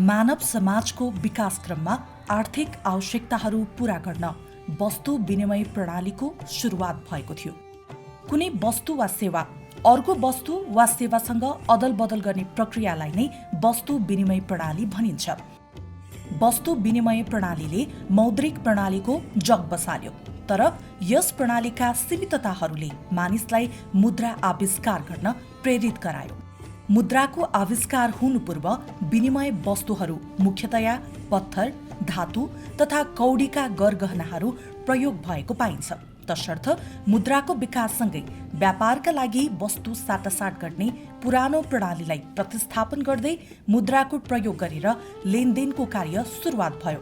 मानव समाजको विकास क्रममा आर्थिक आवश्यकताहरू पूरा गर्न वस्तु विनिमय प्रणालीको सुरुवात भएको थियो। कुनै वस्तु वा सेवा अर्को वस्तु वा सेवासँग अदलबदल गर्ने प्रक्रियालाई नै वस्तु विनिमय प्रणाली भनिन्छ। वस्तु विनिमय प्रणालीले मौद्रिक प्रणालीको जग बसाल्यो, तर यस प्रणालीका सीमितताहरूले मानिसलाई मुद्रा आविष्कार गर्न प्रेरित गरायो। मुद्राको आविष्कार हुनु पूर्व विनिमय वस्तुहरू मुख्यतया पत्थर, धातु तथा कौडीका गरगहनाहरू प्रयोग भएको पाइन्छ। तसर्थ मुद्राको विकाससँगै व्यापारका लागि वस्तु साटासाट गर्ने पुरानो प्रणालीलाई प्रतिस्थापन गर्दै मुद्राको प्रयोग गरेर लेनदेनको कार्य सुरुवात भयो।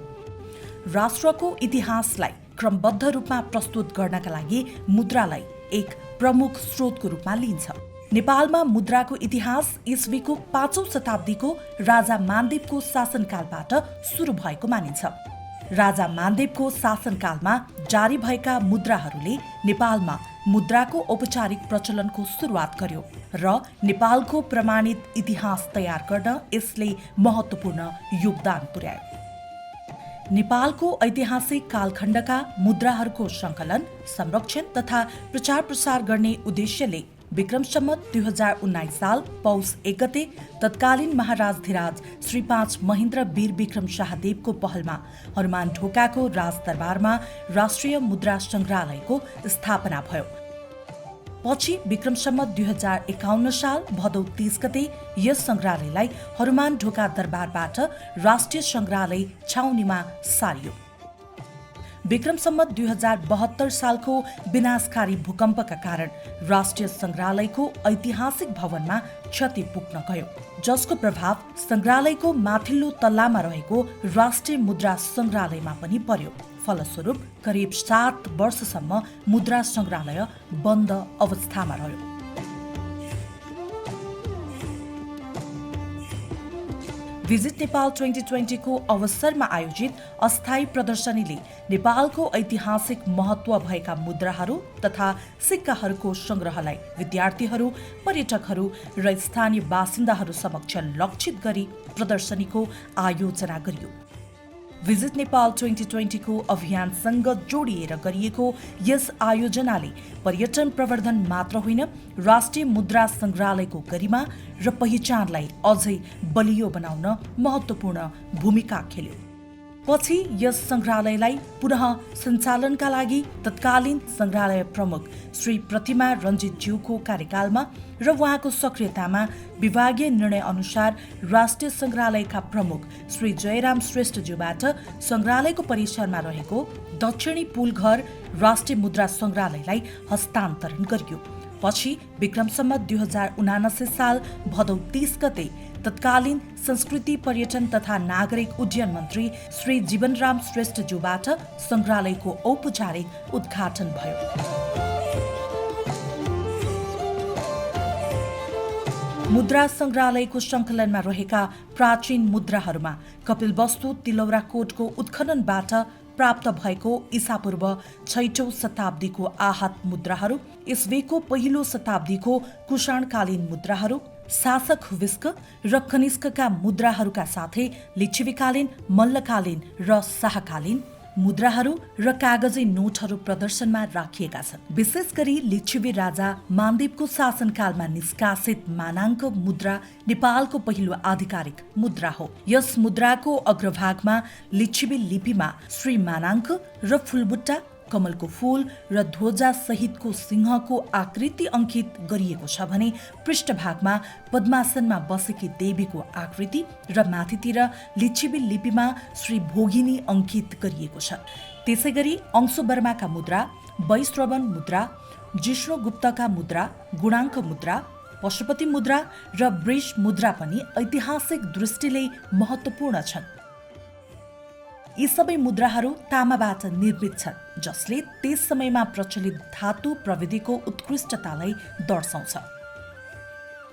राष्ट्रको इतिहासलाई क्रमबद्ध रूपमा प्रस्तुत गर्नका लागि मुद्रालाई एक प्रमुख स्रोतको रूपमा लिइन्छ। नेपालमा मुद्राको इतिहास ईस्वीको 5औं शताब्दीको राजा मानदेवको शासनकालबाट सुरु भएको मानिन्छ। राजा मानदेवको शासनकालमा जारी भएका मुद्राहरूले नेपालमा मुद्राको औपचारिक प्रचलनको सुरुवात गर्यो र नेपालको प्रमाणित इतिहास तयार गर्न यसले महत्त्वपूर्ण योगदान पुर्यायो। नेपालको ऐतिहासिक कालखण्डका मुद्राहरूको सङ्कलन, संरक्षण तथा प्रचार प्रसार गर्ने उद्देश्यले विक्रम सम्वत 2019 साल पौष 1 गते तत्कालीन महाराजधिराज श्री 5 महेन्द्र वीर विक्रम शाहदेवको पहलमा हनुमान ढोकाको राजदरबारमा राष्ट्रिय मुद्रा संग्रहालयको स्थापना भयो। पछि विक्रम सम्वत 2051 साल भदौ 30 गते यस संग्रहालयलाई हनुमान ढोका दरबारबाट राष्ट्रिय संग्रहालय छाउनीमा सारियो। विक्रम सम्वत 2072 सालको विनाशकारी भूकम्पका कारण राष्ट्रिय संग्रहालयको ऐतिहासिक भवनमा क्षति पुग्न गयो, जसको प्रभाव संग्रहालयको माथिल्लो तल्लामा रहेको राष्ट्रिय मुद्रा संग्रहालयमा पनि पर्यो। फलस्वरूप करिब 7 वर्षसम्म मुद्रा संग्रहालय बन्द अवस्थामा रह्यो। भिजिट नेपाल 2020 को अवसरमा आयोजित अस्थायी प्रदर्शनीले नेपालको ऐतिहासिक महत्व भएका मुद्राहरू तथा सिक्काहरूको संग्रहलाई विद्यार्थीहरू, पर्यटकहरू र स्थानीय बासिन्दाहरू समक्ष लक्षित गरी प्रदर्शनीको आयोजना गरियो। भिजिट नेपाल 2020 को अभियानसँग जोडिएर गरिएको यस आयोजनाले पर्यटन प्रवर्धन मात्र होइन, राष्ट्रिय मुद्रा संग्रहालयको गरिमा र पहिचानलाई अझै बलियो बनाउन महत्त्वपूर्ण भूमिका खेल्यो। पछि यस संग्रहालयलाई पुनः सञ्चालनका लागि तत्कालीन संग्रहालय प्रमुख श्री प्रतिमा रञ्जितज्यूको कार्यकालमा र उहाँको सक्रियतामा विभागीय निर्णय अनुसार राष्ट्रिय संग्रहालयका प्रमुख श्री जयराम श्रेष्ठज्यूबाट संग्रहालयको परिसरमा रहेको दक्षिणी पुलघर राष्ट्रिय मुद्रा संग्रहालयलाई हस्तान्तरण गरियो। पछि विक्रम सम्वत 2079 साल भदौ 30 गते तत्कालीन संस्कृति, पर्यटन तथा नागरिक उड्डयन मन्त्री श्री जीवनराम श्रेष्ठज्यूबाट संग्रहालयको औपचारिक उद्घाटन भयो। मुद्रा संग्रहालयको संकलनमा रहेका प्राचीन मुद्राहरूमा कपिलवस्तु तिलौराकोटको उत्खननबाट प्राप्त भएको ईसापूर्व 6औं शताब्दीको आहत मुद्राहरू, ईस्वीको पहिलो शताब्दीको कुषाणकालीन मुद्राहरू, शासक हुविस्क र कनिष्कका मुद्राहरूका साथै लिच्छवीकालीन, मल्लकालीन र शाहकालीन मुद्राहरू र कागजी नोटहरू प्रदर्शनमा राखिएका छन्। विशेष गरी लिच्छवी राजा मानदेवको शासनकालमा निष्कासित मानाङ्क मुद्रा नेपालको पहिलो आधिकारिक मुद्रा हो। यस मुद्राको अग्रभागमा लिच्छवी लिपिमा श्री मानाङ्क र फूलबुट्टा, कमलको फूल र ध्वजा सहितको सिंहको आकृति अंकित गरिएको छ भने पृष्ठभागमा पद्मासनमा बसेकी देवीको आकृति र माथितिर लिच्छवी लिपिमा श्री भोगिनी अंकित गरिएको छ। त्यसैगरी अंशुवर्माका मुद्रा, वैश्रवण मुद्रा, जिष्णुगुप्तका मुद्रा, गुणाङ्क मुद्रा, पशुपति मुद्रा र वृष मुद्रा पनि ऐतिहासिक दृष्टिले महत्त्वपूर्ण छन्। यी सबै मुद्राहरू तामाबाट निर्मित छन्, जसले त्यस समयमा प्रचलित धातु प्रविधिको उत्कृष्टतालाई दर्शाउँछ।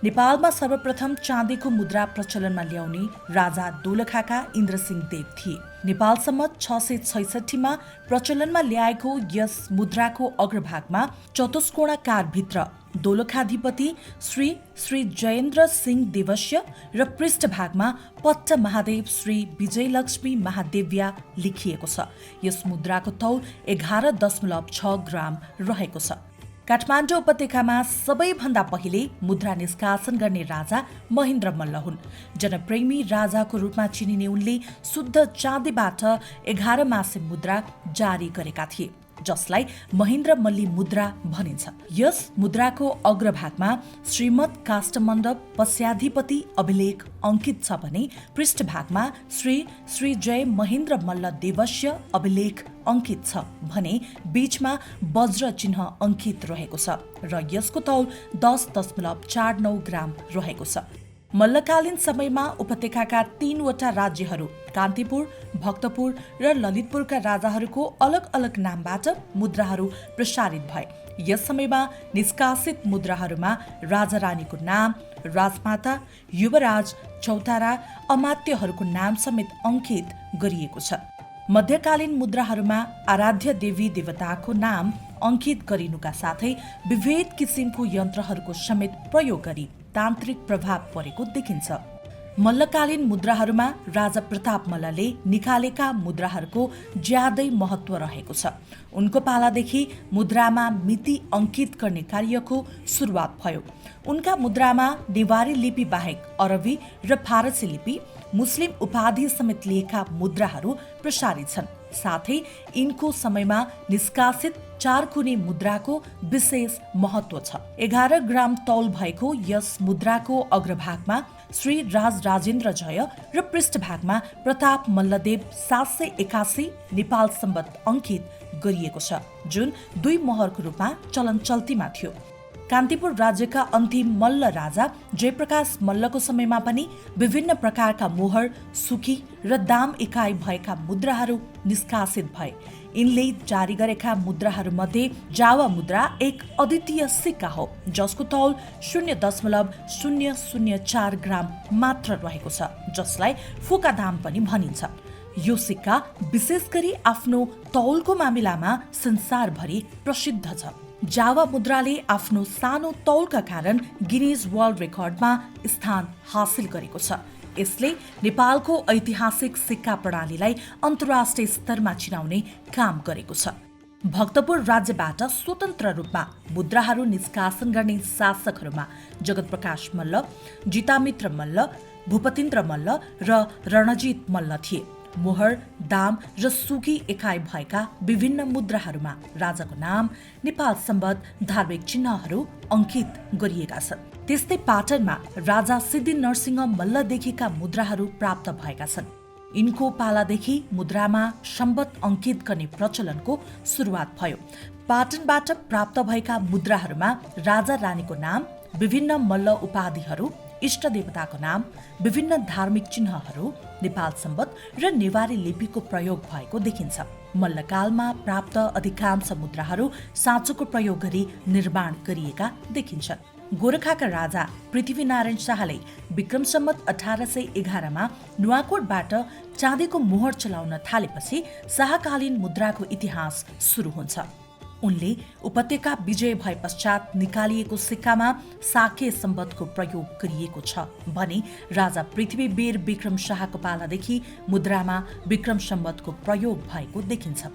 नेपालमा सर्वप्रथम चाँदीको मुद्रा प्रचलनमा ल्याउने राजा दोलखाका इन्द्रसिंह देव थिए। नेपाल सम्मत 666मा प्रचलनमा ल्याएको यस मुद्राको अग्रभागमा चतुष्कोणाकारभित्र दोलखाधिपति श्री श्री जयेन्द्र सिंह देवस्य र पृष्ठभागमा पट्ट महादेव श्री विजयलक्ष्मी महादेव्या लेखिएको छ। यस मुद्राको तौल 11.6 ग्राम रहेको छ। काठमाडौँ उपत्यकामा सबैभन्दा पहिले मुद्रा निष्कासन गर्ने राजा महेन्द्र मल्ल हुन्। जनप्रेमी राजाको रूपमा चिनिने उनले शुद्ध चाँदीबाट 11 मासे मुद्रा जारी गरेका थिए, जसलाई महेन्द्र मल्ली मुद्रा भनिन्छ। यस मुद्राको अग्रभागमा श्रीमद् काष्ठमण्डप पश्याधिपति अभिलेख अंकित छ भने पृष्ठभागमा श्री श्री जय महेन्द्र मल्ल देवस्य अभिलेख अंकित छ भने बीचमा वज्र चिन्ह अंकित रहेको छ र यसको तौल 10.49 ग्राम रहेको छ। मल्लकालीन समयमा उपत्यकाका 3वटा राज्यहरू कान्तिपुर, भक्तपुर र ललितपुरका राजाहरूको अलग अलग नामबाट मुद्राहरू प्रसारित भए। यस समयमा निष्कासित मुद्राहरूमा राजा रानीको नाम, राजमाता, युवराज, चौतारा, अमात्यहरूको नाम समेत अंकित गरिएको छ। मध्यकालीन मुद्राहरूमा आराध्य देवी देवताको नाम अंकित गरिनुका साथै विविध किसिमको यन्त्रहरूको समेत प्रयोग गरी तान्त्रिक प्रभाव परेको देखिन्छ। मल्लकालीन मुद्राहरूमा राजा प्रताप मल्लले निकालेका मुद्राहरूको ज्यादै महत्व रहेको छ। उनको पालादेखि मुद्रामा मिति अंकित गर्ने कार्यको सुरुवात भयो। उनका मुद्रामा नेवारी लिपि बाहेक अरबी र फारसी लिपि, मुस्लिम उपाधि समेत लिएका मुद्राहरू प्रसारित छन्। साथै यिनको समयमा निष्कासित 4 कुने मुद्राको विशेष महत्व छ। 11 ग्राम तौल भएको यस मुद्राको अग्रभागमा श्री राज राजेन्द्र जय र पृष्ठभागमा प्रताप मल्लदेव 781 नेपाल सम्बत अंकित गरिएको छ, जुन 2 मोहरको रूपमा चलन चल्तीमा थियो। कान्तिपुर राज्यका अन्तिम मल्ल राजा जयप्रकाश मल्लको समयमा पनि विभिन्न प्रकारका मोहर, सुकी र दाम इकाइ भएका मुद्राहरू निष्कासित भए। यिनले जारी गरेका मुद्राहरूमध्ये जावा मुद्रा एक अद्वितीय सिक्का हो, जसको तौल 0.004 ग्राम मात्र रहेको छ, जसलाई फुका दाम पनि भनिन्छ। यो सिक्का विशेष गरी आफ्नो तौलको मामिलामा संसारभरि प्रसिद्ध छ। जावा मुद्राले आफ्नो सानो तौलका कारण गिनिज वर्ल्ड रेकर्डमा स्थान हासिल गरेको छ। यसले नेपालको ऐतिहासिक सिक्का प्रणालीलाई अन्तर्राष्ट्रिय स्तरमा चिनाउने काम गरेको छ। भक्तपुर राज्यबाट स्वतन्त्र रूपमा मुद्राहरू निष्कासन गर्ने शासकहरूमा जगतप्रकाश मल्ल, जितामित्र मल्ल, भूपतिन्द्र मल्ल र रणजित मल्ल थिए। मोहर, दाम र सुकी एकाइ भएका विभिन्न मुद्राहरूमा राजाको नाम, नेपाल सम्बत, धार्मिक चिन्हहरू अंकित गरिएका छन्। त्यस्तै पाटनमा राजा सिद्धि नरसिंह मल्लदेखिका मुद्राहरू प्राप्त भएका छन्। यिनको पालादेखि मुद्रामा सम्बत अंकित गर्ने प्रचलनको सुरुवात भयो। पाटनबाट प्राप्त भएका मुद्राहरूमा राजा रानीको नाम, विभिन्न मल्ल उपाधिहरू, इष्ट देवताको नाम, विभिन्न धार्मिक चिन्हहरू, नेपाल सम्बत र नेवारी लिपिको प्रयोग भएको देखिन्छ। मल्लकालमा प्राप्त अधिकांश मुद्राहरू साँचोको प्रयोग गरी निर्माण गरिएका देखिन्छन्। गोरखाका राजा पृथ्वीनारायण शाहले विक्रम सम्बत 1811मा नुवाकोटबाट चाँदीको मोहर चलाउन थालेपछि शाहकालीन मुद्राको इतिहास सुरु हुन्छ। उनले उपत्यका विजय भए पश्चात निकालिएको सिक्कामा साके सम्बतको प्रयोग गरिएको छ भने राजा पृथ्वीवीर विक्रम शाहको पालादेखि मुद्रामा विक्रम सम्बतको प्रयोग भएको देखिन्छ।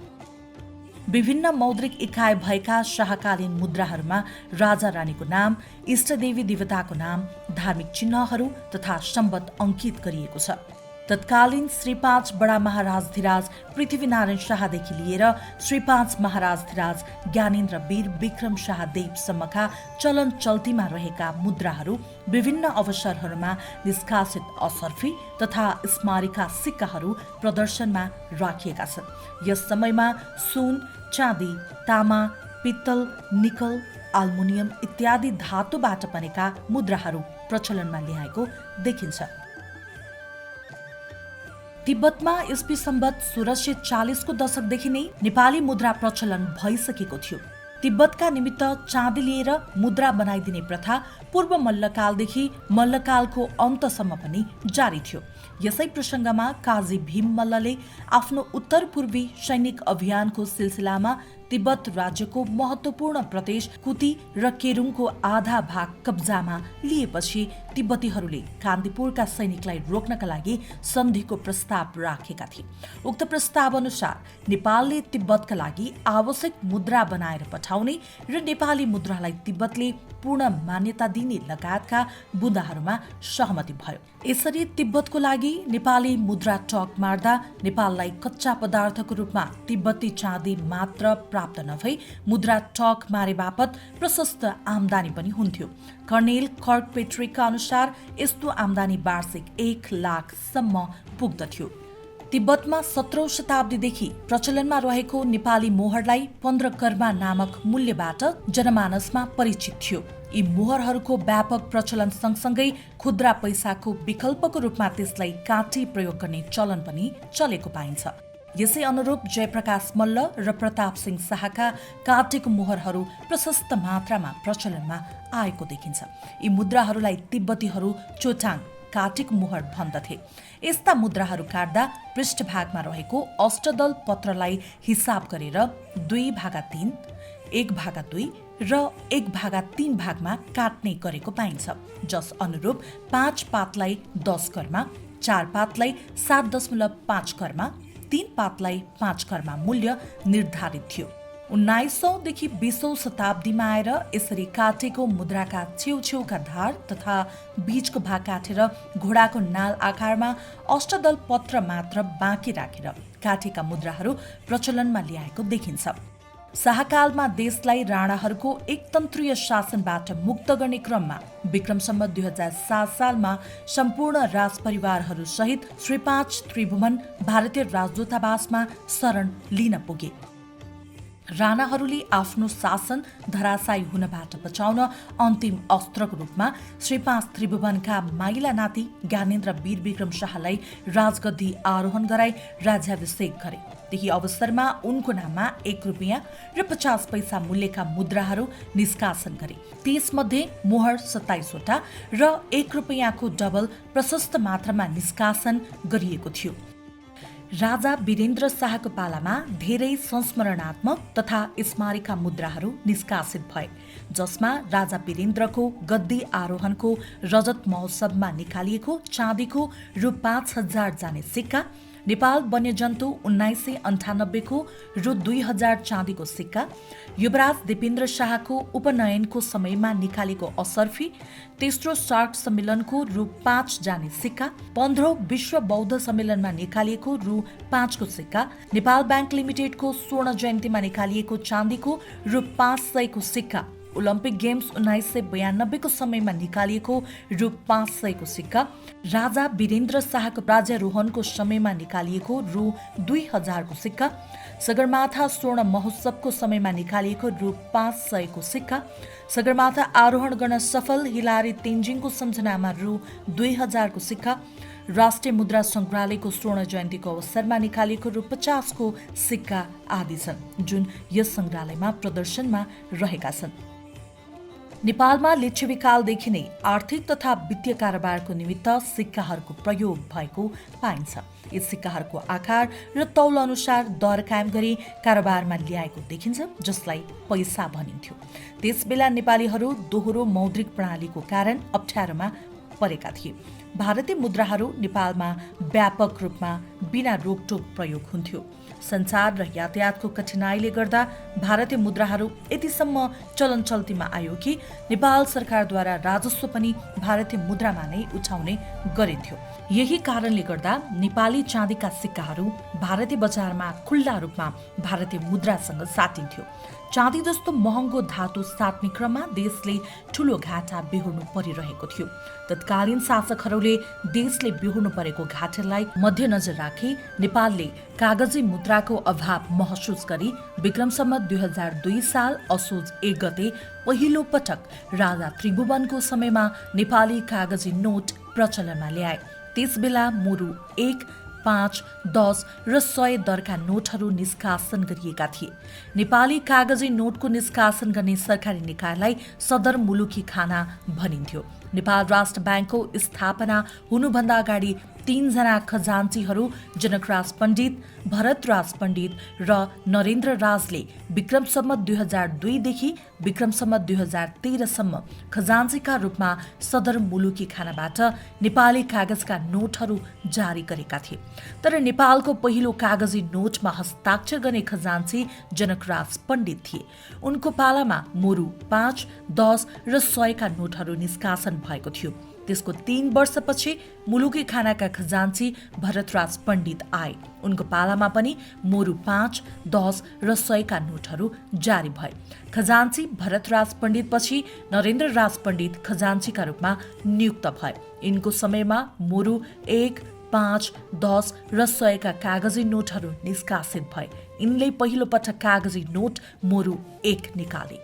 विभिन्न मौद्रिक इकाइ भएका शाहकालीन मुद्राहरूमा राजा रानीको नाम, इष्टदेवी देवताको नाम, धार्मिक चिन्हहरू तथा सम्बत अंकित गरिएको छ। तत्कालीन श्री 5 बडा महाराजधिराज पृथ्वीनारायण शाहदेखि लिएर श्री 5 महाराजधिराज ज्ञानेन्द्र वीर विक्रम शाहदेवसम्मका चलन चल्तीमा रहेका मुद्राहरू विभिन्न अवसरहरूमा निष्कासित असर्फी तथा स्मारिका सिक्काहरू प्रदर्शनमा राखिएका छन्। यस समयमा सुन, चाँदी, तामा, पित्तल, निकल, अल्मुनियम इत्यादि धातुबाट बनेका मुद्राहरू प्रचलनमा ल्याएको देखिन्छ। तिब्बतमा ईस्वी सम्बत 1640 को दशकदेखि नै नेपाली मुद्रा प्रचलन भइसकेको थियो। तिब्बतका निमित्त चाँदी लिएर मुद्रा बनाइदिने प्रथा पूर्व मल्लकालदेखि मल्लकालको अन्तसम्म पनि जारी थियो। यसै प्रसङ्गमा काजी भीम मल्लले आफ्नो उत्तरपूर्वी सैनिक अभियानको सिलसिलामा तिब्बत राज्यको महत्त्वपूर्ण प्रदेश कुती र केरुङको आधा भाग कब्जामा लिएपछि तिब्बतीहरूले कान्तिपुरका सैनिकलाई रोक्नका लागि सन्धिको प्रस्ताव राखेका थिए। उक्त प्रस्ताव अनुसार नेपालले तिब्बतका लागि आवश्यक मुद्रा बनाएर पठाउने र नेपाली मुद्रालाई तिब्बतले पूर्ण मान्यता दिने लगायतका बुँदाहरूमा सहमति भयो। यसरी तिब्बतको लागि नेपाली मुद्रा टक मार्दा नेपाललाई कच्चा पदार्थको रूपमा तिब्बती चाँदी मात्र प्राप्त नभई मुद्रा टक मारे बापत प्रशस्त आमदानी पनि हुन्थ्यो। कर्नेल कर्कपेट्रिकका अनुसार यस्तो आमदानी वार्षिक 1 लाखसम्म पुग्दथ्यो। तिब्बतमा 17औं शताब्दीदेखि प्रचलनमा रहेको नेपाली मोहरलाई 15 कर्मा नामक मूल्यबाट जनमानसमा परिचित थियो। यी मोहरहरूको व्यापक प्रचलन सँगसँगै खुद्रा पैसाको विकल्पको रूपमा त्यसलाई काँटी प्रयोग गर्ने चलन पनि चलेको पाइन्छ। यसै अनुरूप जयप्रकाश मल्ल र प्रताप सिंह शाहका काँटीको मोहरहरू प्रशस्त मात्रामा प्रचलनमा आएको देखिन्छ। यी मुद्राहरूलाई तिब्बतीहरू चोटाङ काँटीको मोहर भन्दथे। यस्ता मुद्राहरू काट्दा पृष्ठभागमा रहेको अष्टदल पत्रलाई हिसाब गरेर 2/3, 1/2 र 1/3 भागमा काट्ने गरेको पाइन्छ। जस अनुरूप 5 पातलाई 10 कर्मा, 4 पातलाई 7.5 कर्मा, 3 पातलाई 5 कर्मा मूल्य निर्धारित थियो। 19औं देखि 20औं शताब्दीमा आएर यसरी काटेको मुद्राका छेउछेउका धार तथा बीचको भाग काटेर घोडाको नाल आकारमा अष्टदल पत्र मात्र बाँकी राखेर काटेका मुद्राहरू प्रचलनमा ल्याएको देखिन्छ। शाहकालमा देशलाई राणाहरूको एकतन्त्रीय शासनबाट मुक्त गर्ने क्रममा विक्रमसम्वत 2007 सालमा सम्पूर्ण राजपरिवारहरू सहित श्री 5 त्रिभुवन भारतीय राजदूतावासमा शरण लिन पुगे। राणाहरूले आफ्नो शासन धराशायी हुनबाट बचाउन अन्तिम अस्त्रको रूपमा श्री 5 त्रिभुवनका माइला नाति ज्ञानेन्द्र वीर विक्रम शाहलाई राजगद्दी आरोहण गराई राज्याभिषेक गरे। त्यही अवसरमा उनको नाममा 1 रुपियाँ र 50 पैसा मूल्यका मुद्राहरू निष्कासन गरे। त्यसमध्ये मोहर 27 वटा र 1 रुपियाँको डबल प्रशस्त मात्रामा निष्कासन गरिएको थियो। राजा वीरेन्द्र शाहको पालामा धेरै संस्मरणात्मक तथा स्मारिका मुद्राहरू निष्कासित भए, जसमा राजा वीरेन्द्रको गद्दी आरोहणको रजत महोत्सवमा निकालिएको चाँदीको रु 5000 जाने सिक्का, नेपाल वन्यजन्तु 1998 को रु 2000 चाँदीको सिक्का, युवराज दिपेन्द्र शाहको उपनयनको समयमा निकालेको असर्फी, तेस्रो सार्क सम्मेलनको रु 5 जाने सिक्का, 15औं विश्व बौद्ध सम्मेलनमा निकालिएको रु 5 को सिक्का, नेपाल ब्याङ्क लिमिटेडको स्वर्ण जयन्तीमा निकालिएको चाँदीको रु 500 को सिक्का, ओलम्पिक गेम्स 1992 को समयमा निकालिएको रु 500 को सिक्का, राजा वीरेन्द्र शाहको राज्यारोहणको समयमा निकालिएको रु 2000 को सिक्का, सगरमाथा स्वर्ण महोत्सवको समयमा निकालिएको रु 500 को सिक्का, सगरमाथा आरोहण गर्न सफल हिलारी तेन्जिङको सम्झनामा रु 2000 को सिक्का, राष्ट्रिय मुद्रा संग्रहालयको स्वर्ण जयन्तीको अवसरमा निकालिएको रु 50 को सिक्का आदि छन्, जुन यस संग्रहालयमा प्रदर्शनमा रहेका छन्। नेपालमा लिच्छवीकालदेखि नै आर्थिक तथा वित्तीय कारोबारको निमित्त सिक्काहरूको प्रयोग भएको पाइन्छ। यी सिक्काहरूको आकार र तौल अनुसार दर कायम गरी कारोबारमा ल्याएको देखिन्छ, जसलाई पैसा भनिन्थ्यो। त्यसबेला नेपालीहरू दोहोरो मौद्रिक प्रणालीको कारण अप्ठ्यारोमा परेका थिए। भारतीय मुद्राहरू नेपालमा व्यापक रूपमा बिना रोकटोक प्रयोग हुन्थ्यो। सञ्चार र यातायातको कठिनाइले गर्दा भारतीय मुद्राहरू यतिसम्म चलन चल्तीमा आयो कि नेपाल सरकारद्वारा राजस्व पनि भारतीय मुद्रामा नै उठाउने गरिन्थ्यो। यही कारणले गर्दा नेपाली चाँदीका सिक्काहरू भारतीय बजारमा खुल्ला रूपमा भारतीय मुद्रासँग साटिन्थ्यो। चाँदी जस्तो महँगो धातु साट्ने क्रममा देशले ठूलो घाटा बेहोर्नु परिरहेको थियो। तत्कालीन शासकहरूले देशले बेहोर्नु परेको घाटालाई मध्यनजर राखी नेपालले कागजी मुद्राको अभाव महसुस गरी विक्रमसम्वत 2002 साल असोज 1 गते पहिलो पटक राजा त्रिभुवनको समयमा नेपाली कागजी नोट प्रचलनमा ल्याए। त्यसबेला मुरु 1, 5, 10 र 100 दरका नोटहरू निष्कासन गरिएका थिए। नेपाली कागजी नोटको निष्कासन गर्ने सरकारी निकायलाई सदर मुलुकी खाना भनिन्थ्यो। नेपाल राष्ट्र ब्याङ्कको स्थापना हुनुभन्दा अगाडि 3 जना खजान्चीहरू जनकराज पण्डित, भरतराज पण्डित र नरेन्द्र राजले विक्रम सम्वत 2002 देखि विक्रम सम्वत 2013 सम्म खजान्चीका रूपमा सदर मुलुकी खानाबाट नेपाली कागजका नोटहरू जारी गरेका थिए। तर नेपालको पहिलो कागजी नोटमा हस्ताक्षर गर्ने खजान्ची जनकराज पण्डित थिए। उनको पालामा मोरु 5, 10 र 100 का नोटहरू निष्कासन भएको थियो। त्यसको 3 वर्षपछि मुलुकी खानाका खजान्ची भरतराज पण्डित आए। उनको पालामा पनि मोरु 5, 10 र 100 का नोटहरू जारी भए। खजान्ची भरतराज पण्डितपछि नरेन्द्र राज पण्डित खजान्चीका रूपमा नियुक्त भए। यिनको समयमा मोरु 1, 5, 10 र 100 का कागजी नोटहरू निष्कासित भए। यिनले पहिलो पटक कागजी नोट मोरु 1 निकाले।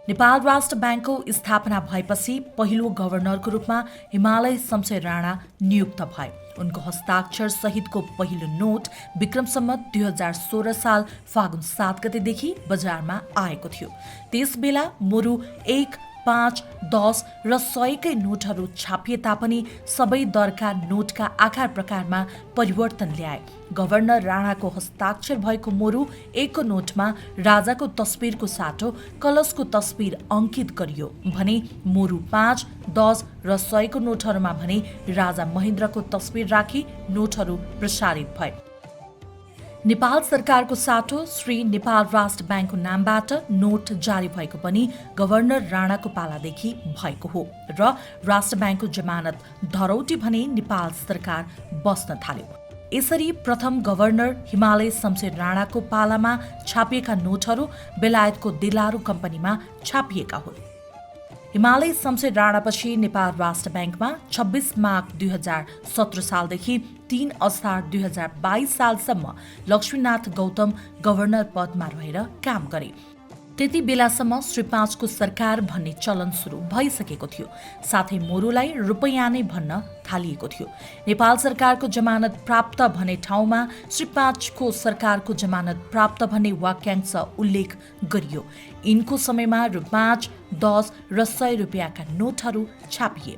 नेपाल राष्ट्र ब्याङ्कको स्थापना भएपछि पहिलो गभर्नरको रूपमा हिमालय शमशेर राणा नियुक्त भए। उनको हस्ताक्षर सहितको पहिलो नोट विक्रम सम्वत 2016 साल फागुन 7 गतेदेखि बजारमा आएको थियो। त्यसबेला मोरु 1, 5, 10 र 100 कै नोटहरू छापिए तापनि सबै दरका नोटका आकार प्रकारमा परिवर्तन ल्याए। गभर्नर राणाको हस्ताक्षर भएको मोरु 1 को नोटमा राजाको तस्बिरको साटो कलशको तस्बिर अंकित गरियो भने मोरु 5, 10 र 100 को नोटहरूमा भने राजा महेन्द्रको तस्बिर राखी नोटहरू प्रसारित भए। नेपाल सरकारको साटो श्री नेपाल राष्ट्र ब्याङ्कको नामबाट नोट जारी भएको पनि गभर्नर राणाको पालादेखि भएको हो र राष्ट्र ब्याङ्कको जमानत धरौटी भने नेपाल सरकार बस्न थाल्यो। यसरी प्रथम गभर्नर हिमालय शमशेर राणाको पालामा छापिएका नोटहरू बेलायतको दिलारू कम्पनीमा छापिएका हुन्। हिमालय शमशेर राणापछि नेपाल राष्ट्र ब्याङ्कमा 26 माघ 2017 सालदेखि 3 असार 2022 सालसम्म लक्ष्मीनाथ गौतम गभर्नर पदमा रहेर काम गरे। त्यति बेलासम्म श्री 5 को सरकार भन्ने चलन सुरु भइसकेको थियो। साथै मोरुलाई रुपैयाँ नै भन्न थालिएको थियो। नेपाल सरकारको जमानत प्राप्त भन्ने ठाउँमा श्री 5 को सरकारको जमानत प्राप्त भन्ने वाक्यांश उल्लेख गरियो। यिनको समयमा रु 5, 10 र 100 रुपियाँका नोटहरू छापिए।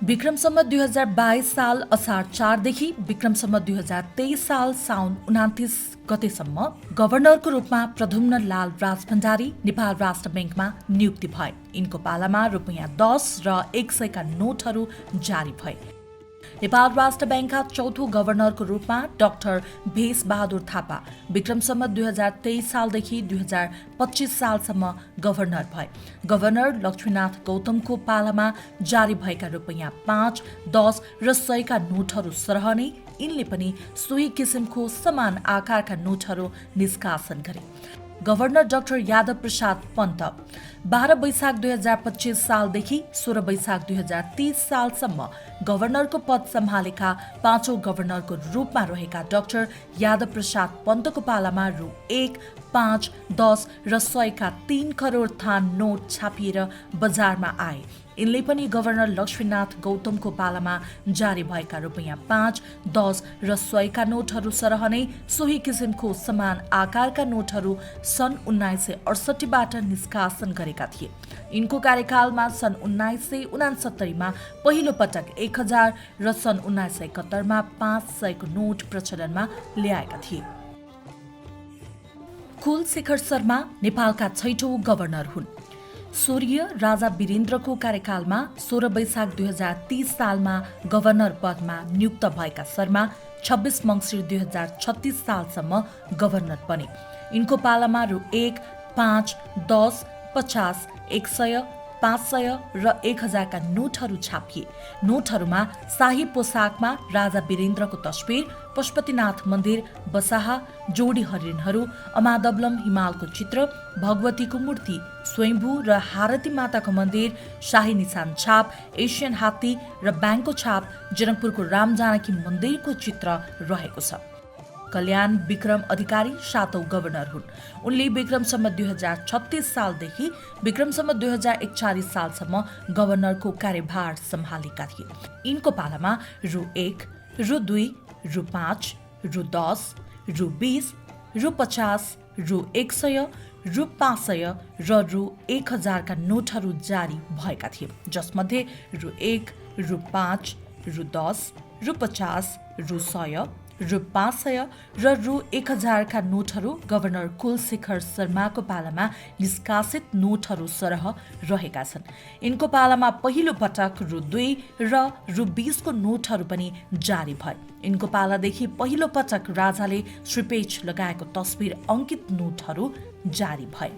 विक्रम सम्वत 2022 साल असार 4 देखि विक्रम सम्वत 2023 साल साउन 29 गतेसम्म गभर्नरको रूपमा प्रद्युम्न लाल राजभण्डारी नेपाल राष्ट्र ब्याङ्कमा नियुक्ति भए। यिनको पालामा रुपैयाँ 10 र 100 का नोटहरू जारी भए। नेपाल राष्ट्र ब्याङ्कका चौथो गभर्नरको रूपमा डाक्टर भेष बहादुर थापा विक्रम सम्वत 2023 सालदेखि 2025 सालसम्म गभर्नर भए। गभर्नर लक्ष्मीनाथ गौतमको पालामा जारी भएका रुपैयाँ 5, 10 र 100 का नोटहरू सरह नै यिनले पनि सोही किसिमको समान आकारका नोटहरू निष्कासन गरे। गभर्नर डाक्टर यादव प्रसाद पन्त 12 वैशाख 2025 सालदेखि 16 वैशाख 2030 सालसम्म गभर्नरको पद सम्हालेका 5औं गभर्नरको रूपमा रहेका डाक्टर यादव प्रसाद पन्तको पालामा रु 1, 5, 10 र 100 का 3 करोड थान नोट छापिएर बजारमा आए। यिनले पनि गभर्नर लक्ष्मीनाथ गौतमको पालामा जारी भएका रुपैयाँ 5, 10 र 100 का नोटहरू सरह नै सोही किसिमको समान आकारका नोटहरू सन् 1968बाट निष्कासन गरेका थिए। यिनको कार्यकालमा सन् 1969मा पहिलो पटक 1000 र सन् 1971मा 500 को नोट प्रचलनमा ल्याएका थिए। कुलशेखर शर्मा नेपालका 6औं गभर्नर हुन्। स्वर्गीय राजा वीरेन्द्रको कार्यकालमा 16 वैशाख 2030 सालमा गभर्नर पदमा नियुक्त भएका शर्मा 26 मङ्सिर 2036 सालसम्म गभर्नर बने। यिनको पालामा रु 1, 5, 10, 50, 100, 500 र 1000 का नोटहरू छापिए। नोटहरूमा शाही पोसाकमा राजा वीरेन्द्रको तस्बिर, पशुपतिनाथ मन्दिर, बसाहा, जोडी हरिणहरू, अमादबलम हिमालको चित्र, भगवतीको मूर्ति, स्वयम्भू र हारती माताको मन्दिर, शाही निशान छाप, एसियन हात्ती र ब्याङ्कको छाप, जनकपुरको रामजानकी मन्दिरको चित्र रहेको छ। कल्याण विक्रम अधिकारी 7औं गभर्नर हुन्। उनले विक्रम सम्वत 2036 सालदेखि विक्रम सम्वत 2041 सालसम्म गभर्नरको कार्यभार सम्हालेका थिए। यिनको पालामा रु 1, रु 2, रु 5, रु 10, रु 20, रु 50, रु 100, रु 500 र रु 1000 का नोटहरू जारी भएका थिए, जसमध्ये रु 1, रु 5, रु 10, रु 50, रु 100, रु 500 र रु 1000 का नोटहरू गभर्नर कुलशेखर शर्माको पालामा निष्कासित नोटहरू सरह रहेका छन्। यिनको पालामा पहिलो पटक रु 2 र रु 20 को नोटहरू पनि जारी भए। यिनको पालादेखि पहिलो पटक राजाले श्रीपेच लगाएको तस्बिर अंकित नोटहरू जारी भए।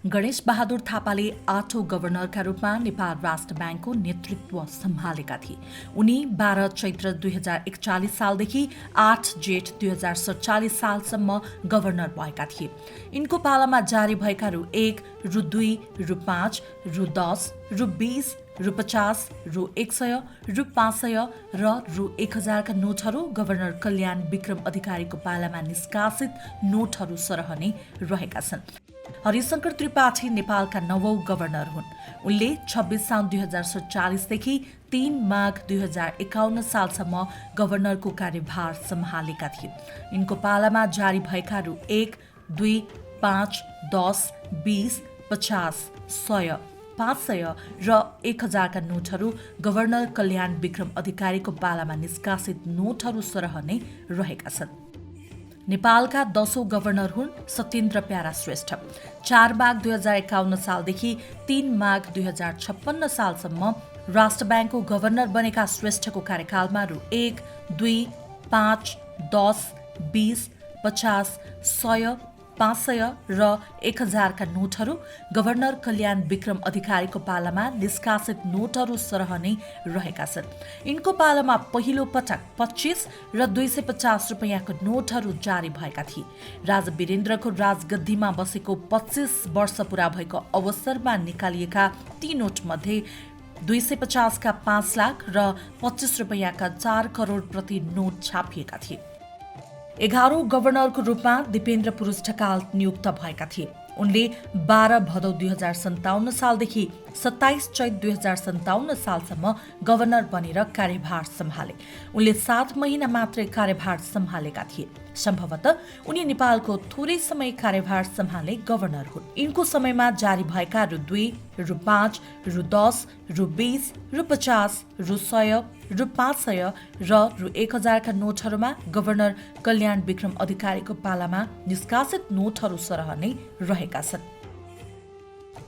गणेश बहादुर थापाले 8औं गभर्नरका रूपमा नेपाल राष्ट्र ब्याङ्कको नेतृत्व सम्हालेका थिए। उनी 12 चैत्र 2041 सालदेखि 8 जेठ 2047 सालसम्म गभर्नर भएका थिए। यिनको पालामा जारी भएका रु 1, रु 2, रु 5, रु 10, रु 20, रु 50, रु 100, रु 500 र रु 1000 का नोटहरू गभर्नर कल्याण विक्रम अधिकारीको पालामा निष्कासित नोटहरू सरह नै रहेका छन्। हरिशंकर त्रिपाठी नेपालका 9औं गभर्नर हुन्। उनले 26 साउन 2047 देखि 3 माघ 2051 सालसम्म गभर्नरको कार्यभार सम्हालेका थिए। यिनको पालामा जारी भएका रु 1, 2, 5, 10, 20, 50, 100, 500 र 1000 का नोटहरू गभर्नर कल्याण विक्रम अधिकारीको पालामा निष्कासित नोटहरू सरह नै रहेका छन्। नेपालका 10औं गभर्नर हुन् सत्येन्द्र प्यारा श्रेष्ठ। 4 माघ 2051 सालदेखि 3 माघ 2056 सालसम्म राष्ट्र ब्याङ्कको गभर्नर बनेका श्रेष्ठको कार्यकालमा रु 1, 2, 5, 10, 20, 50, 100, 500 र 1000 का नोटहरू गभर्नर कल्याण विक्रम अधिकारीको पालामा निष्कासित नोटहरू सरह नै रहेका छन्। यिनको पालामा पहिलो पटक 25 र 250 रुपैयाँको नोटहरू जारी भएका थिए। राजा वीरेन्द्रको राजगद्दीमा बसेको 25 वर्ष पूरा भएको अवसरमा निकालिएका ती नोटमध्ये 250 का 5 लाख र 25 रुपैयाँका 4 करोड प्रति नोट छापिएका थिए। 11औं गभर्नरको रूपमा दिपेन्द्र पुरुष ढकाल नियुक्त भएका थिए। उनले 12 भदौ 2057 सालदेखि 27 चैत 2057 सालसम्म गभर्नर बनेर कार्यभार सम्हाले। उनले 7 महिना मात्रै कार्यभार सम्हालेका थिए। सम्भवतः उनी नेपालको थोरै समय कार्यभार सम्हाल्ने गभर्नर हुन्। यिनको समयमा जारी भएका रु 2, रु 5, रु 10, रु 20, रु 50, रु 100, रु 500 र रु 1000 का नोटहरूमा गभर्नर कल्याण विक्रम अधिकारीको पालामा निष्कासित नोटहरू सरह नै रहेका छन्।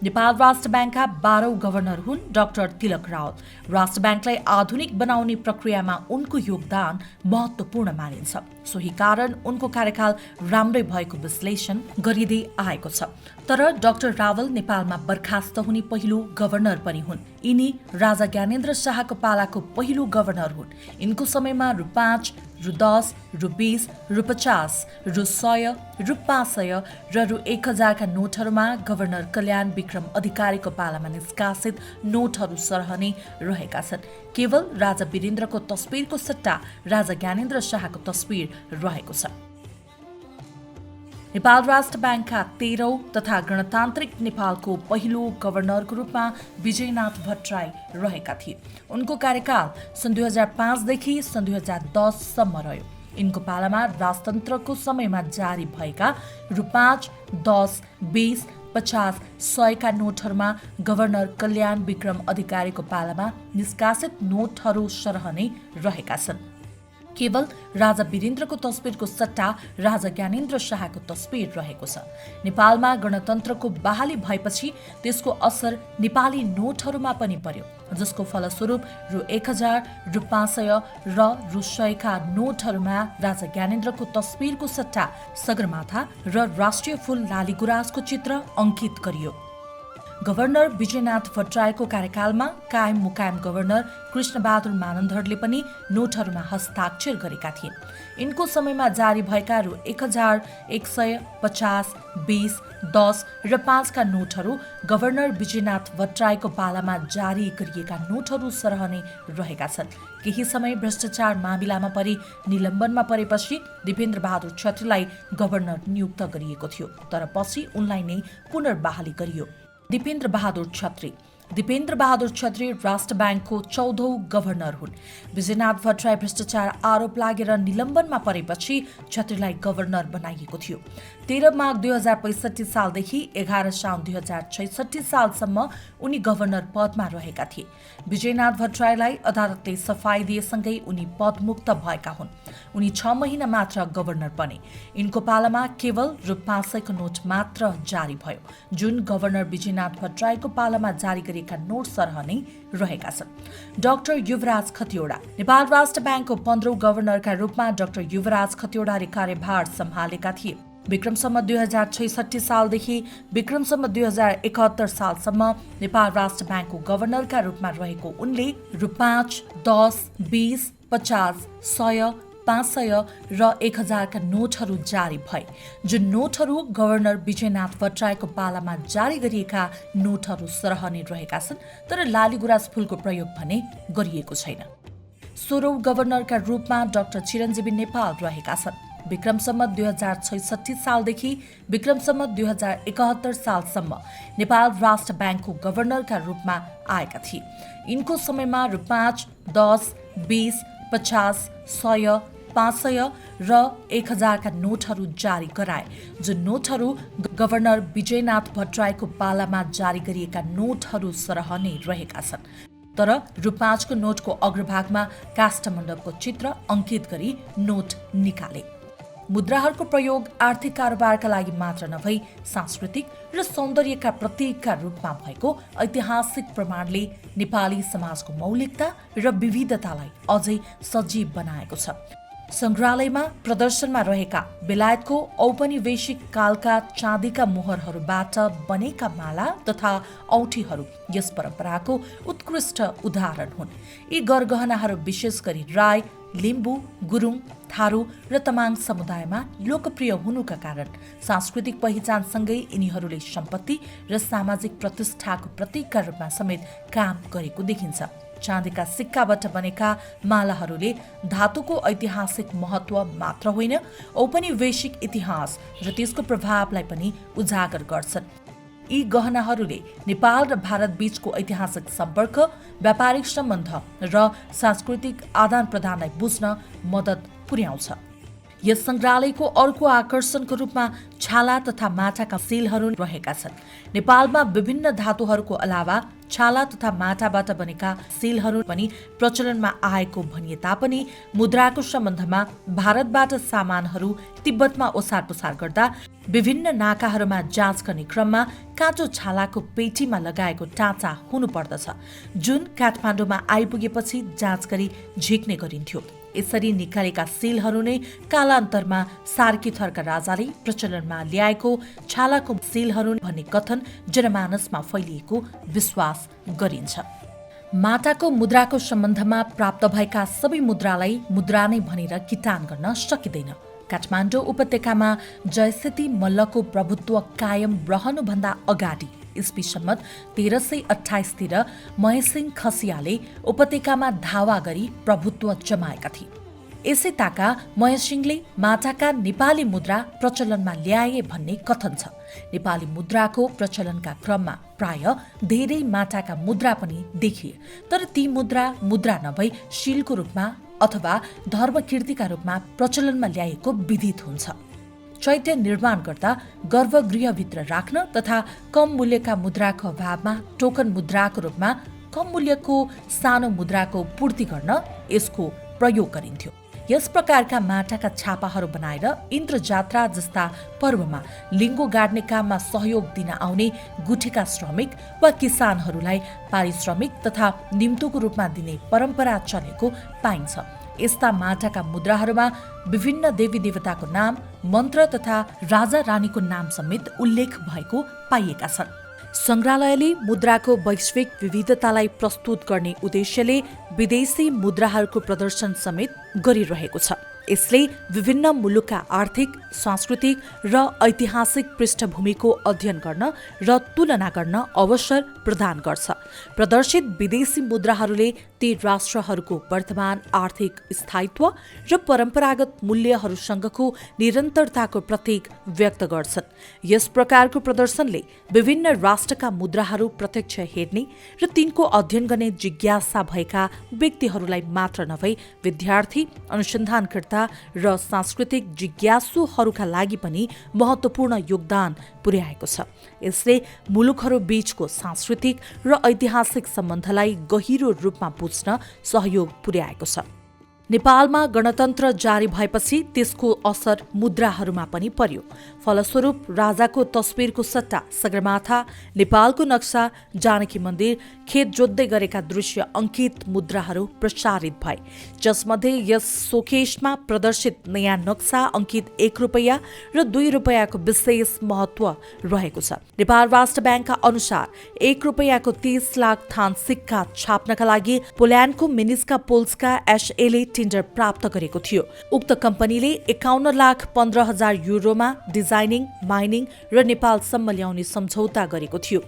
नेपाल राष्ट्र ब्याङ्कका 12औं गभर्नर हुन् डाक्टर तिलक रावत। राष्ट्र ब्याङ्कलाई आधुनिक बनाउने प्रक्रियामा उनको योगदान महत्त्वपूर्ण मानिन्छ। सोही कारण उनको कार्यकाल राम्रै भएको विश्लेषण गरिँदै आएको छ। तर डाक्टर रावल नेपालमा बर्खास्त हुने पहिलो गभर्नर पनि हुन्। यिनी राजा ज्ञानेन्द्र शाहको पालाको पहिलो गभर्नर हुन्। यिनको समयमा रु 5, रु 10, रु 20, रु 50, रु 100, रु 500 र रु 1000 का नोटहरूमा गभर्नर कल्याण विक्रम अधिकारीको पालामा निष्कासित नोटहरू सरह नै रहेका छन्। केवल राजा वीरेन्द्रको तस्बिरको सट्टा राजा ज्ञानेन्द्र शाहको तस्बिर रहेको छ। नेपाल राष्ट्र ब्याङ्कका 13औं तथा गणतान्त्रिक नेपालको पहिलो गभर्नरको रूपमा विजयनाथ भट्टराई रहेका थिए। उनको कार्यकाल सन् 2005 देखि सन् 2010 सम्म रह्यो। यिनको पालामा राजतन्त्रको समयमा जारी भएका रु 5, 10, 20, 50, 100 का नोटहरूमा गभर्नर कल्याण विक्रम अधिकारीको पालामा निष्कासित नोटहरू सरह नै रहेका छन्। केवल राजा वीरेन्द्रको तस्बिरको सट्टा राजा ज्ञानेन्द्र शाहको तस्बिर रहेको छ। नेपालमा गणतन्त्रको बहाली भएपछि त्यसको असर नेपाली नोटहरूमा पनि पर्यो, जसको फलस्वरूप रु 1000, रु 500 र रु 100 का नोटहरूमा राजा ज्ञानेन्द्रको तस्बिरको सट्टा सगरमाथा र राष्ट्रिय फूल लालीगुराँसको चित्र अंकित गरियो। गभर्नर विजयनाथ भट्टराईको कार्यकालमा कायम मुकायम गभर्नर कृष्णबहादुर मानन्धरले पनि नोटहरूमा हस्ताक्षर गरेका थिए। यिनको समयमा जारी भएका रु 1000, 100, 50, 20, 10 र 5 का नोटहरू गभर्नर विजयनाथ भट्टराईको पालामा जारी गरिएका नोटहरू सरह नै रहेका छन्। केही समय भ्रष्टाचार मामिलामा परि निलम्बनमा परेपछि दिपेन्द्र बहादुर छेत्रीलाई गभर्नर नियुक्त गरिएको थियो, तर पछि उनलाई नै पुनर्बहाली गरियो। दिपेन्द्र बहादुर छेत्री दिपेन्द्र बहादुर छेत्री राष्ट्र ब्याङ्कको 14औं गभर्नर हुन्। विजयनाथ भट्टराई भ्रष्टाचार आरोप लागेर निलम्बनमा परेपछि छेत्रीलाई गभर्नर बनाइएको थियो। 13 माघ 2065 सालदेखि 11 साउन 2066 सालसम्म उनी गभर्नर पदमा रहेका थिए। विजयनाथ भट्टराईलाई अदालतले सफाई दिएसँगै उनी पदमुक्त भएका हुन्। उनी 6 महिना मात्र गभर्नर बने। यिनको पालामा केवल रु500 को नोट मात्र जारी भयो, जुन गभर्नर विजयनाथ भट्टराईको पालामा जारी गरिएका नोट सरह नै रहेका छन्। डाक्टर युवराज खतिवडा नेपाल राष्ट्र ब्याङ्कको 15औं गभर्नरका रूपमा डाक्टर युवराज खतिवडाले कार्यभार सम्हालेका थिए। विक्रमसम्म 2066 सालदेखि विक्रमसम्म 2071 सालसम्म नेपाल राष्ट्र ब्याङ्कको गभर्नरका रूपमा रहेको उनले रु5, 10, 20, 50, 100, 500 र 1000 का नोटहरू जारी भए, जुन नोटहरू गभर्नर विजयनाथ भट्टराईको पालामा जारी गरिएका नोटहरू सरह नै रहेका छन्, तर लालीगुराँस फूलको प्रयोग भने गरिएको छैन। 16औं गभर्नरका रूपमा डाक्टर चिरञ्जीवी नेपाल रहेका छन्। विक्रमसम्म 2066 सालदेखि विक्रमसम्म 2071 सालसम्म नेपाल राष्ट्र ब्याङ्कको गभर्नरका रूपमा आएका थिए। यिनको समयमा रु5, 10, 20, 50, 100, 500 र 1000 का नोटहरू जारी गराए, जुन नोटहरू गभर्नर विजयनाथ भट्टराईको पालामा जारी गरिएका नोटहरू सरह नै रहेका छन्। तर रु5 को नोटको अग्रभागमा काष्ठमण्डपको चित्र अंकित गरी नोट निकाले। मुद्राहरूको प्रयोग आर्थिक कारोबारका लागि मात्र नभई सांस्कृतिक र सौन्दर्यका प्रतीकका रूपमा भएको ऐतिहासिक प्रमाणले नेपाली समाजको मौलिकता र विविधतालाई अझै सजीव बनाएको छ। संग्रहालयमा प्रदर्शनमा रहेका बेलायतको औपनिवेशिक कालका चाँदीका मोहरहरूबाट बनेका माला तथा औँठीहरू यस परम्पराको उत्कृष्ट उदाहरण हुन्। यी गरगहनाहरू विशेष गरी राई, लिम्बू, गुरुङ, थारू र तमाङ समुदायमा लोकप्रिय हुनुका कारण सांस्कृतिक पहिचानसँगै यिनीहरूले सम्पत्ति र सामाजिक प्रतिष्ठाको प्रतीकका रूपमा समेत काम गरेको देखिन्छ। चाँदीका सिक्काबाट बनेका मालाहरूले धातुको ऐतिहासिक महत्व मात्र होइन, औपनिवेशिक इतिहास र त्यसको प्रभावलाई पनि उजागर गर्छन्। यी गहनाहरूले नेपाल र भारत बीचको ऐतिहासिक सम्पर्क, व्यापारिक सम्बन्ध र सांस्कृतिक आदान प्रदानलाई बुझ्न मद्दत पुर्याउँछ। यस संग्रहालयको अर्को आकर्षणको रूपमा छाला तथा माटाका सिलहरू रहेका छन्। नेपालमा विभिन्न धातुहरूको अलावा छाला तथा माटाबाट बनेका सिलहरू पनि प्रचलनमा आएको भनिए तापनि मुद्राको सम्बन्धमा भारतबाट सामानहरू तिब्बतमा ओसार पुसार गर्दा विभिन्न नाकाहरूमा जाँच गर्ने क्रममा काँचो छालाको पेटीमा लगाएको टाँचा हुनुपर्दछ, जुन काठमाडौँमा आइपुगेपछि जाँच गरी झिक्ने गरिन्थ्यो। यसरी निकालेका सिलहरू नै कालान्तरमा सार्की थरका राजाले प्रचलनमा ल्याएको छालाको सिलहरू भन्ने कथन जनमानसमा फैलिएको विश्वास गरिन्छ। माटाको मुद्राको सम्बन्धमा प्राप्त भएका सबै मुद्रालाई मुद्रा नै भनेर किटान गर्न सकिँदैन। काठमाडौँ उपत्यकामा जयसेती मल्लको प्रभुत्व कायम रहनुभन्दा अगाडि इस्वी सम्मत 1328 तिर महेसिंह खसियाले उपत्यकामा धावा गरी प्रभुत्व जमाएका थिए। यसै ताका महेसिंहले माटाका नेपाली मुद्रा प्रचलनमा ल्याए भन्ने कथन छ। नेपाली मुद्राको प्रचलनका क्रममा प्राय धेरै माटाका मुद्रा पनि देखिए, तर ती मुद्रा नभई शीलको रूपमा अथवा धर्मकीर्तिका रूपमा प्रचलनमा ल्याएको विदित हुन्छ। चैत्य निर्माण गर्दा गर्भगृहभित्र राख्न तथा कम मूल्यका मुद्राको अभावमा टोकन मुद्राको रूपमा कम मूल्यको सानो मुद्राको पूर्ति गर्न यसको प्रयोग गरिन्थ्यो। यस प्रकारका माटाका छापाहरू बनाएर इन्द्र जात्रा जस्ता पर्वमा लिङ्गो गाड्ने काममा सहयोग दिन आउने गुठीका श्रमिक वा किसानहरूलाई पारिश्रमिक तथा निम्तोको रूपमा दिने परम्परा चलेको पाइन्छ। यस्ता माटाका मुद्राहरूमा विभिन्न देवी देवताको नाम, मन्त्र तथा राजा रानीको नाम समेत उल्लेख भएको पाइएका छन्। संग्रहालयले मुद्राको वैश्विक विविधतालाई प्रस्तुत गर्ने उद्देश्यले विदेशी मुद्राहरूको प्रदर्शन समेत गरिरहेको छ। यसले विभिन्न मुलुकका आर्थिक, सांस्कृतिक र ऐतिहासिक पृष्ठभूमिको अध्ययन गर्न र तुलना गर्न अवसर प्रदान गर्छ। प्रदर्शित विदेशी मुद्राहरूले ती राष्ट्रहरूको वर्तमान आर्थिक स्थायित्व र परम्परागत मूल्यहरूसँगको निरन्तरताको प्रतीक व्यक्त गर्छन्। यस प्रकारको प्रदर्शनले विभिन्न राष्ट्रका मुद्राहरू प्रत्यक्ष हेर्ने र तिनको अध्ययन गर्ने जिज्ञासा भएका व्यक्तिहरूलाई मात्र नभई विद्यार्थी, अनुसन्धानकर्ता र सांस्कृतिक जिज्ञासुहरूका लागि पनि महत्त्वपूर्ण योगदान पुर्याएको छ। यसले मुलुकहरू बीचको सांस्कृतिक र ऐतिहासिक सम्बन्धलाई गहिरो रूपमा बुझ्न सहयोग पुर्याएको छ। नेपालमा गणतन्त्र जारी भएपछि त्यसको असर मुद्राहरूमा पनि पर्यो। फलस्वरूप राजाको तस्बिरको सट्टा सगरमाथा, नेपालको नक्सा, जानकी मन्दिर, खेत जोत्दै गरेका दृश्य अङ्कित मुद्राहरू प्रसारित भए, जसमध्ये यस सोकेसमा प्रदर्शित नयाँ नक्सा अङ्कित 1 रुपैयाँ र 2 रुपैयाँको विशेष महत्त्व रहेको छ। नेपाल राष्ट्र ब्याङ्कका अनुसार 1 रुपैयाँको 30 लाख थान सिक्का छाप्नका लागि पोल्यान्डको मिनिस्का पोल्स्का एसएले टेन्डर प्राप्त गरेको थियो। उक्त कम्पनीले 51,15,000 युरोमा डिजाइनिङ, माइनिङ र नेपालसम्म ल्याउने सम्झौता गरेको थियो।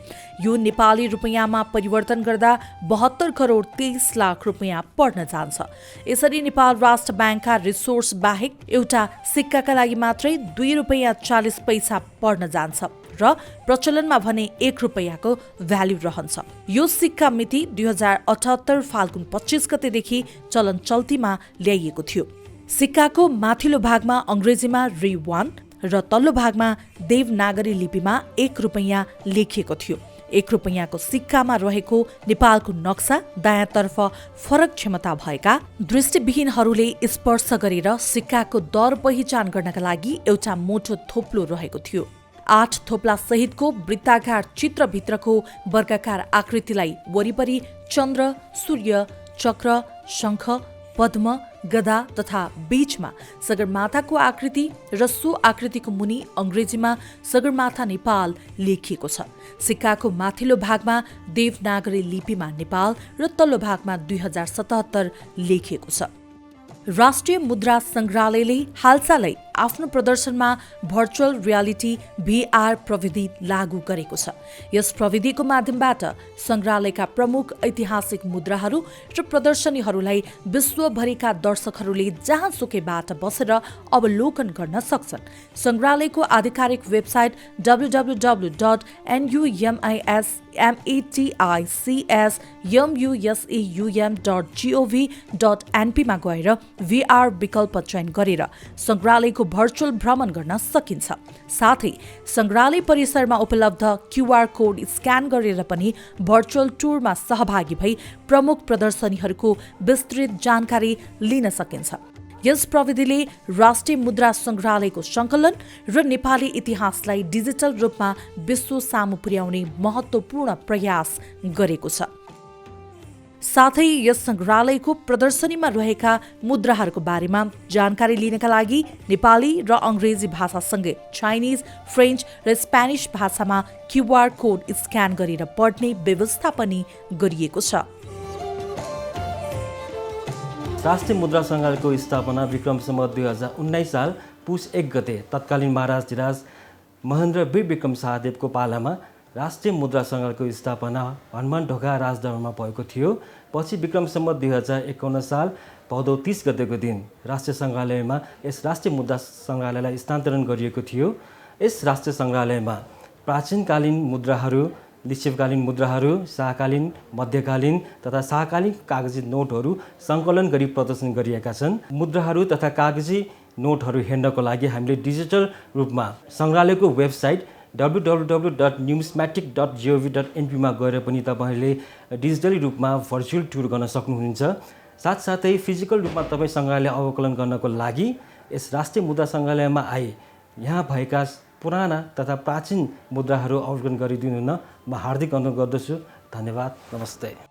यो नेपाली रुपैयाँमा परिवर्तन गर्दा 72 करोड 23 लाख रुपैयाँ पर्न जान्छ। यसरी नेपाल राष्ट्र ब्याङ्कका रिसोर्स बाहेक एउटा सिक्काका लागि मात्रै 2 रुपैयाँ 40 पैसा पर्न जान्छ र प्रचलनमा भने 1 रुपैयाँको भ्याल्यु रहन्छ। यो सिक्का मिति 2078 फाल्गुन 25 गतेदेखि चलन चल्तीमा ल्याइएको थियो। सिक्काको माथिल्लो भागमा अङ्ग्रेजीमा री1 र तल्लो भागमा देवनागरी लिपिमा 1 रुपैयाँ लेखिएको थियो। 1 रुपैयाँको सिक्कामा रहेको नेपालको नक्सा दायाँतर्फ फरक क्षमता भएका दृष्टिविहीनहरूले स्पर्श गरेर सिक्काको दर पहिचान गर्नका लागि एउटा मोटो थोप्लो रहेको थियो। 8 थोप्ला सहितको वृत्ताकार चित्रभित्रको वर्गाकार आकृतिलाई वरिपरि चन्द्र, सूर्य, चक्र, शङ्ख, पद्म, गदा तथा बीचमा सगरमाथाको आकृति र सो आकृतिको मुनि अङ्ग्रेजीमा सगरमाथा नेपाल लेखिएको छ। सिक्काको माथिल्लो भागमा देवनागरी लिपिमा नेपाल र तल्लो भागमा 2077 लेखिएको छ। राष्ट्रिय मुद्रा संग्रहालयले हालसालै आफ्नो प्रदर्शनमा भर्चुअल रियालिटी VR प्रविधि लागू गरेको छ। यस प्रविधिको माध्यमबाट संग्रहालयका प्रमुख ऐतिहासिक मुद्राहरू र प्रदर्शनीहरूलाई विश्वभरिका दर्शकहरूले जहाँसुकैबाट बसेर अवलोकन गर्न सक्छन्। संग्रहालयको आधिकारिक वेबसाइट www.numiscsmuseum.gov.np मा गएर VR विकल्प चयन गरेर संग्रहालयको भर्चुअल भ्रमण गर्न सकिन्छ। साथै संग्रहालय परिसरमा उपलब्ध QR कोड स्क्यान गरेर पनि भर्चुअल टुरमा सहभागी भई प्रमुख प्रदर्शनीहरूको विस्तृत जानकारी लिन सकिन्छ। यस प्रविधिले राष्ट्रिय मुद्रा संग्रहालयको सङ्कलन र नेपाली इतिहासलाई डिजिटल रूपमा विश्व सामु पुर्याउने महत्त्वपूर्ण प्रयास गरेको छ। साथै यस संग्रहालयको प्रदर्शनीमा रहेका मुद्राहरूको बारेमा जानकारी लिनका लागि नेपाली र अङ्ग्रेजी भाषासँगै चाइनिज, फ्रेन्च र स्पेनिस भाषामा QR कोड स्क्यान गरेर पढ्ने व्यवस्था पनि गरिएको छ। राष्ट्रिय मुद्रा संग्रहालयको स्थापना विक्रम सम्वत 2019 साल पुस 1 गते तत्कालीन महाराजधिराज महेन्द्र वीर विक्रम शाहदेवको पालामा राष्ट्रिय मुद्रा संग्रहालयको स्थापना हनुमान ढोका राजदरबारमा भएको थियो। पछि विक्रम सम्वत 2051 साल भदौ 30 गतेको दिन राष्ट्रिय सङ्ग्रहालयमा यस राष्ट्रिय मुद्रा सङ्ग्रहालयलाई स्थानान्तरण गरिएको थियो। यस राष्ट्रिय सङ्ग्रहालयमा प्राचीनकालीन मुद्राहरू, लिच्छविकालीन मुद्राहरू, शाहकालीन, मध्यकालीन तथा शाहकालीन कागजी नोटहरू सङ्कलन गरी प्रदर्शन गरिएका छन्। मुद्राहरू तथा कागजी नोटहरू हेर्नको लागि हामीले डिजिटल रूपमा सङ्ग्रहालयको वेबसाइट www.numismatic.gov.np मा गएर पनि तपाईँहरूले डिजिटली रूपमा भर्चुअल टुर गर्न सक्नुहुन्छ। साथसाथै फिजिकल रूपमा तपाईँ सङ्ग्रहालय अवलोकन गर्नको लागि यस राष्ट्रिय मुद्रा सङ्ग्रहालयमा आए यहाँ भएका पुराना तथा प्राचीन मुद्राहरू अवलोकन गरिदिनु हुन म हार्दिक अनुरोध गर्दछु। धन्यवाद। नमस्ते।